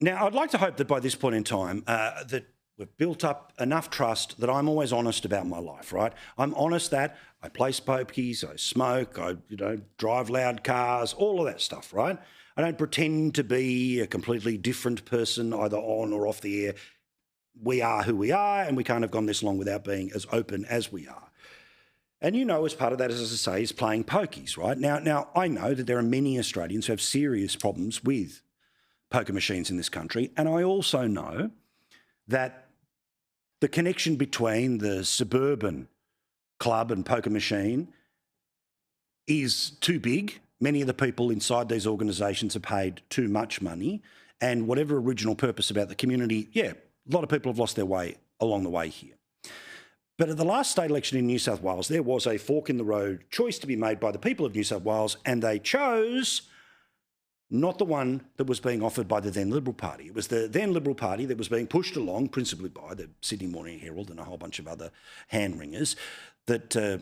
Now, I'd like to hope that by this point in time that we've built up enough trust that I'm always honest about my life, right? I'm honest that I place pokies, I smoke, I drive loud cars, all of that stuff, right? I don't pretend to be a completely different person either on or off the air. We are who we are, and we can't have gone this long without being as open as we are. And as part of that, as I say, is playing pokies, right? Now, I know that there are many Australians who have serious problems with poker machines in this country, and I also know that the connection between the suburban club and poker machine is too big. Many of the people inside these organisations are paid too much money, and whatever original purpose about the community, a lot of people have lost their way along the way here. But at the last state election in New South Wales, there was a fork in the road choice to be made by the people of New South Wales, and they chose not the one that was being offered by the then Liberal Party. It was the then Liberal Party that was being pushed along, principally by the Sydney Morning Herald and a whole bunch of other hand-wringers, that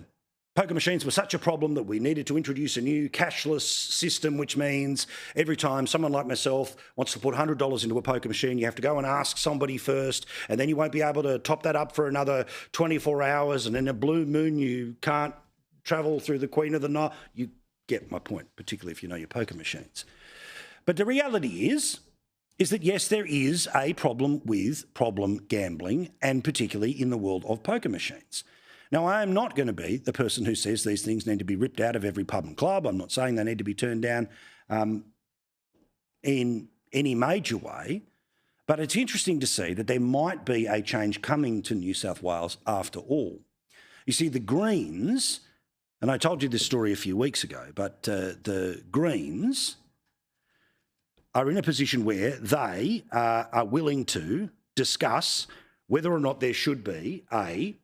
poker machines were such a problem that we needed to introduce a new cashless system, which means every time someone like myself wants to put $100 into a poker machine, you have to go and ask somebody first, and then you won't be able to top that up for another 24 hours, and in a blue moon you can't travel through the Queen of the Night. You get my point, particularly if you know your poker machines. But the reality is that, yes, there is a problem with problem gambling, and particularly in the world of poker machines. Now, I am not going to be the person who says these things need to be ripped out of every pub and club. I'm not saying they need to be turned down in any major way, but it's interesting to see that there might be a change coming to New South Wales after all. You see, the Greens, and I told you this story a few weeks ago, but the Greens are in a position where they are willing to discuss whether or not there should be a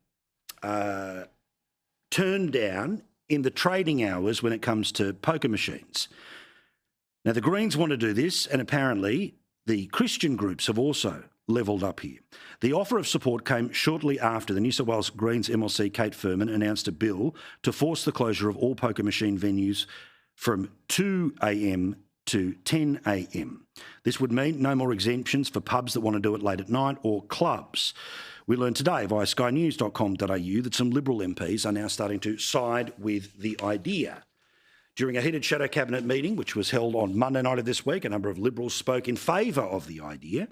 turn down in the trading hours when it comes to poker machines. Now, the Greens want to do this, and apparently the Christian groups have also levelled up here. The offer of support came shortly after the New South Wales Greens MLC Kate Furman announced a bill to force the closure of all poker machine venues from 2 a.m. to 10 a.m. This would mean no more exemptions for pubs that want to do it late at night or clubs. We learned today via skynews.com.au that some Liberal MPs are now starting to side with the idea. During a heated shadow cabinet meeting, which was held on Monday night of this week, a number of Liberals spoke in favour of the idea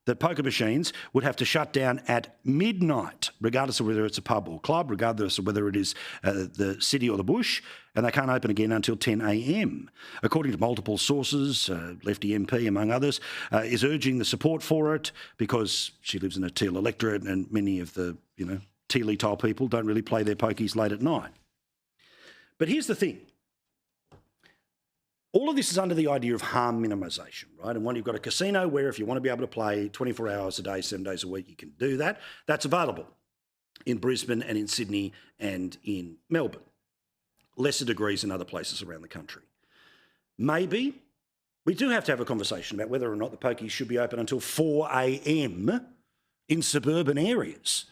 that poker machines would have to shut down at midnight, regardless of whether it's a pub or club, regardless of whether it is the city or the bush, and they can't open again until 10 a.m. According to multiple sources, Lefty MP, among others, is urging the support for it because she lives in a teal electorate and many of the, tealy-tile people don't really play their pokies late at night. But here's the thing. All of this is under the idea of harm minimisation, right? And when you've got a casino where if you want to be able to play 24 hours a day, 7 days a week, you can do that. That's available in Brisbane and in Sydney and in Melbourne. Lesser degrees in other places around the country. Maybe we do have to have a conversation about whether or not the pokies should be open until 4 a.m. in suburban areas.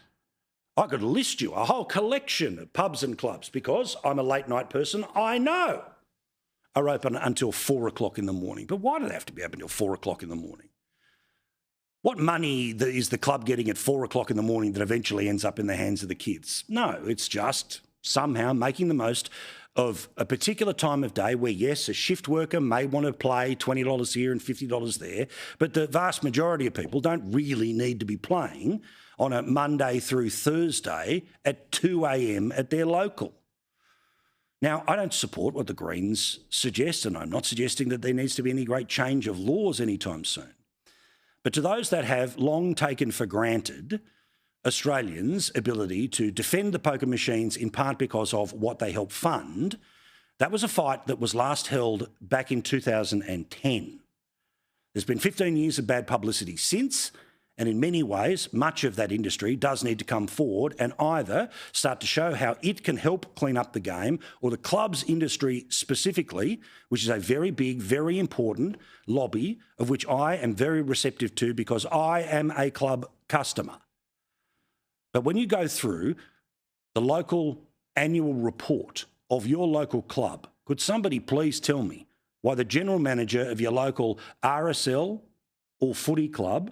I could list you a whole collection of pubs and clubs because I'm a late night person, I know, are open until 4 o'clock in the morning. But why do they have to be open until 4 o'clock in the morning? What money is the club getting at 4 o'clock in the morning that eventually ends up in the hands of the kids? No, it's just somehow making the most of a particular time of day where, yes, a shift worker may want to play $20 here and $50 there, but the vast majority of people don't really need to be playing on a Monday through Thursday at 2 a.m. at their local. Now, I don't support what the Greens suggest, and I'm not suggesting that there needs to be any great change of laws anytime soon. But to those that have long taken for granted Australians' ability to defend the poker machines in part because of what they help fund, that was a fight that was last held back in 2010. There's been 15 years of bad publicity since, and in many ways, much of that industry does need to come forward and either start to show how it can help clean up the game, or the clubs industry specifically, which is a very big, very important lobby of which I am very receptive to because I am a club customer. But when you go through the local annual report of your local club, could somebody please tell me why the general manager of your local RSL, or footy club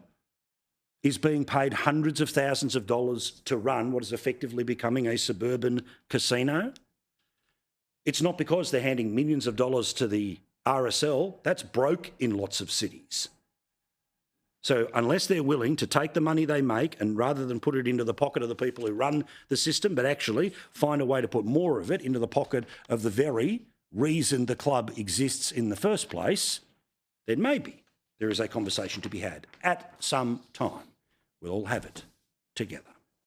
is being paid hundreds of thousands of dollars to run what is effectively becoming a suburban casino, it's not because they're handing millions of dollars to the RSL. That's broke in lots of cities. So unless they're willing to take the money they make and rather than put it into the pocket of the people who run the system, but actually find a way to put more of it into the pocket of the very reason the club exists in the first place, then maybe there is a conversation to be had at some time. We'll all have it together.